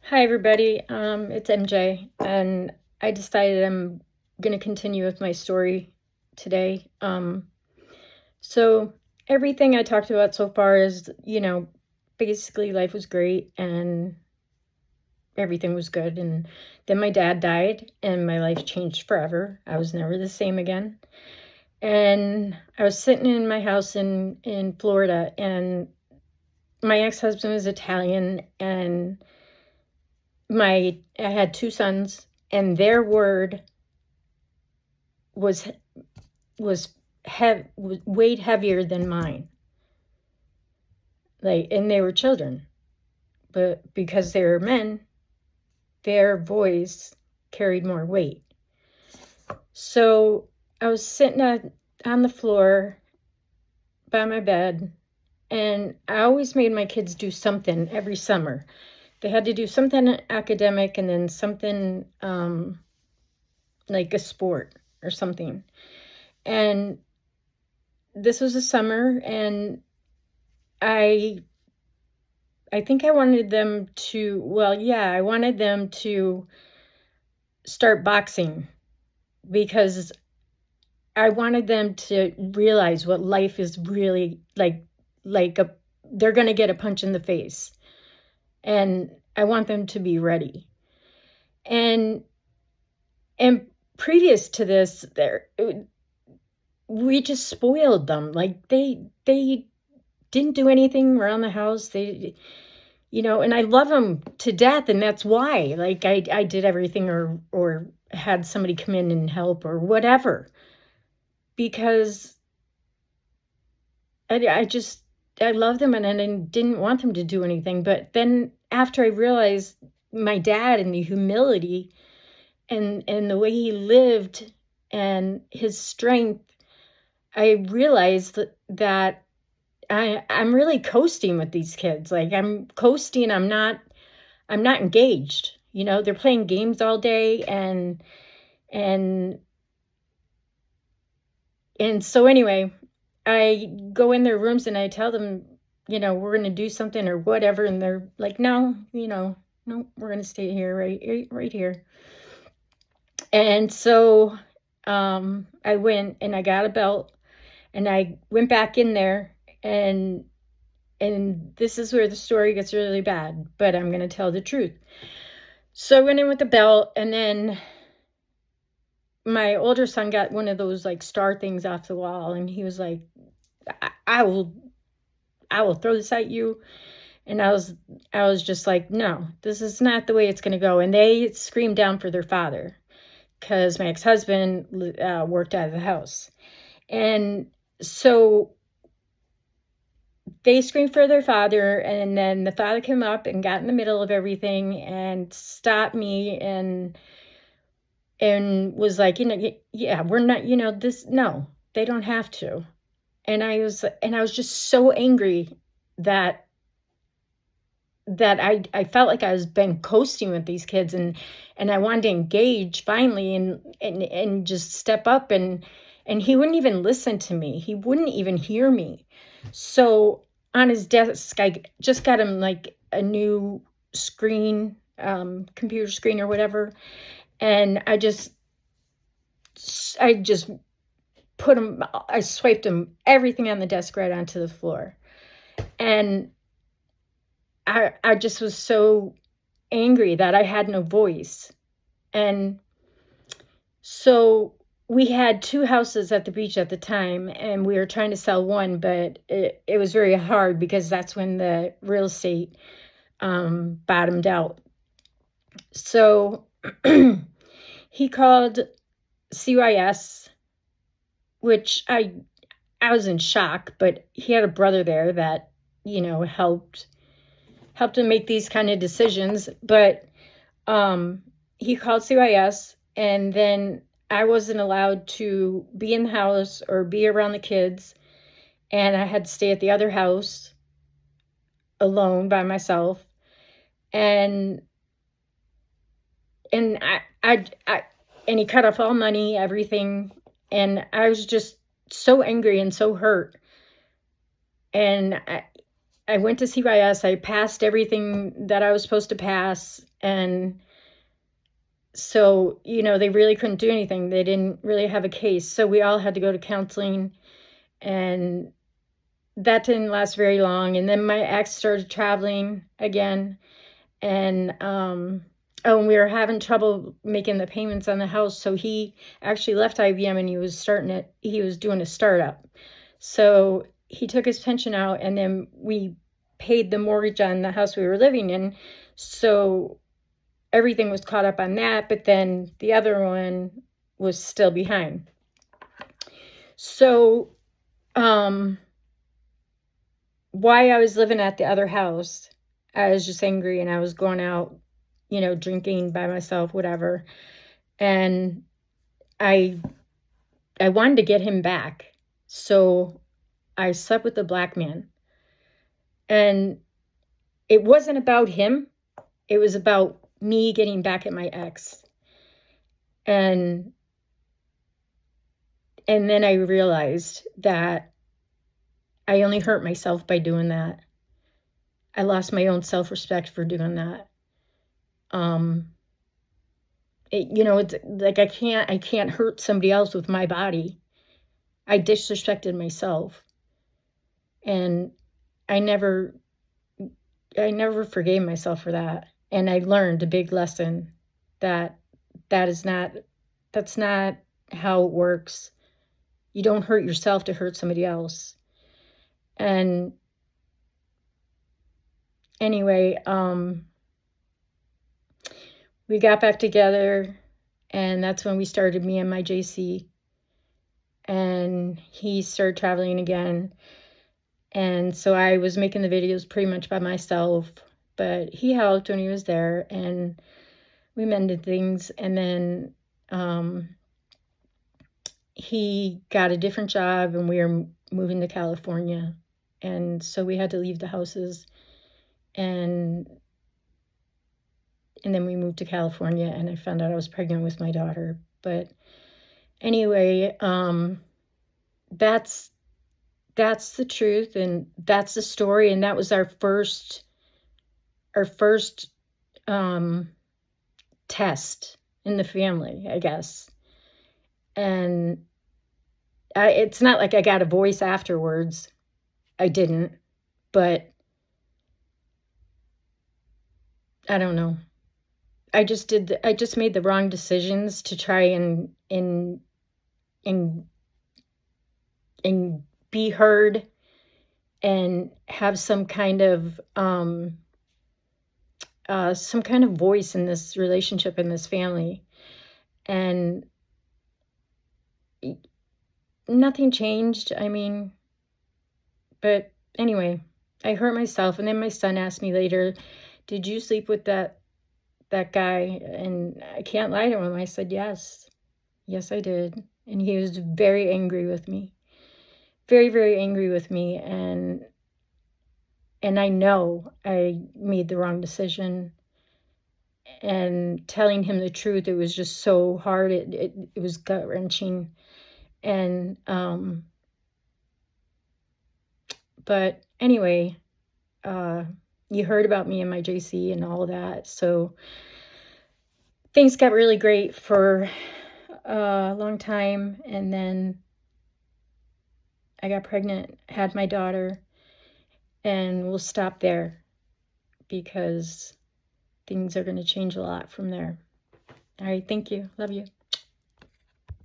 Hi, everybody. It's MJ, and I decided I'm going to continue with my story today. So, everything I talked about so far is, basically life was great and everything was good. And then my dad died, and my life changed forever. I was never the same again. And I was sitting in my house in Florida, and my ex husband was Italian, and I had two sons, and their word was was weighed heavier than mine. Like, and they were children, but because they were men, their voice carried more weight. So I was sitting on the floor by my bed, and I always made my kids do something every summer. They had to do something academic and then something like a sport or something. And this was a summer, and I think I wanted them to, well, yeah, I wanted them to start boxing because I wanted them to realize what life is really like they're going to get a punch in the face, and I want them to be ready. And and previous to this, we just spoiled them. Like they didn't do anything around the house. And I love them to death, and that's why, like, I did everything or had somebody come in and help or whatever, because I love them, and I didn't want them to do anything. But then after I realized my dad and the humility and the way he lived and his strength, I realized that I'm really coasting with these kids. Like, I'm coasting. I'm not engaged. They're playing games all day, and so anyway, I go in their rooms and I tell them, we're going to do something or whatever, and they're like, no, no, we're going to stay here, right here. And so I went and I got a belt, and I went back in there, and this is where the story gets really bad, but I'm going to tell the truth. So I went in with the belt, and then my older son got one of those like star things off the wall, and he was like, I will throw this at you. And I was just like, no, this is not the way it's going to go. And they screamed down for their father because my ex-husband worked out of the house. And so they screamed for their father, and then the father came up and got in the middle of everything and stopped me and was like, yeah, we're not, this, no, they don't have to. And I was just so angry that I felt like I was been coasting with these kids, and I wanted to engage finally and just step up, and he wouldn't even listen to me. He wouldn't even hear me. So on his desk, I just got him like a new screen, computer screen or whatever, and I just I swiped him everything on the desk right onto the floor. And I just was so angry that I had no voice. And so we had two houses at the beach at the time, and we were trying to sell one, but it was very hard because that's when the real estate bottomed out. So he called CYS, which I was in shock, but he had a brother there that, helped him make these kind of decisions. But he called CYS, and then I wasn't allowed to be in the house or be around the kids, and I had to stay at the other house alone by myself. And I and he cut off all money, everything, and I was just so angry and so hurt. And I went to CYS. I passed everything that I was supposed to pass. And so, they really couldn't do anything. They didn't really have a case. So we all had to go to counseling. And that didn't last very long. And then my ex started traveling again. And, and we were having trouble making the payments on the house. So he actually left IBM and he was doing a startup. So he took his pension out, and then we paid the mortgage on the house we were living in. So everything was caught up on that, but then the other one was still behind. So, why I was living at the other house, I was just angry, and I was going out, drinking by myself, whatever. And I wanted to get him back. So I slept with a black man. And it wasn't about him. It was about me getting back at my ex. And then I realized that I only hurt myself by doing that. I lost my own self-respect for doing that. It's like I can't hurt somebody else with my body. I disrespected myself. And I never forgave myself for that. And I learned a big lesson that that's not how it works. You don't hurt yourself to hurt somebody else. And anyway, we got back together, and that's when we started me and my JC. And he started traveling again. And so I was making the videos pretty much by myself, but he helped when he was there, and we mended things. And then he got a different job, and we were moving to California. And so we had to leave the houses, and then we moved to California, and I found out I was pregnant with my daughter. But anyway, that's the truth, and that's the story. And that was our first test in the family, I guess. And it's not like I got a voice afterwards. I didn't, but I don't know. I just made the wrong decisions to try and be heard and have some kind of voice in this relationship, in this family. And nothing changed. I mean, but anyway, I hurt myself. And then my son asked me later, "Did you sleep with that guy?" And I can't lie to him. I said, yes, I did. And he was very angry with me, very, very angry with me. And I know I made the wrong decision. And telling him the truth, it was just so hard. It was gut wrenching. And but anyway, you heard about me and my JC and all of that. So things got really great for a long time. And then I got pregnant, had my daughter, and we'll stop there because things are going to change a lot from there. All right. Thank you. Love you.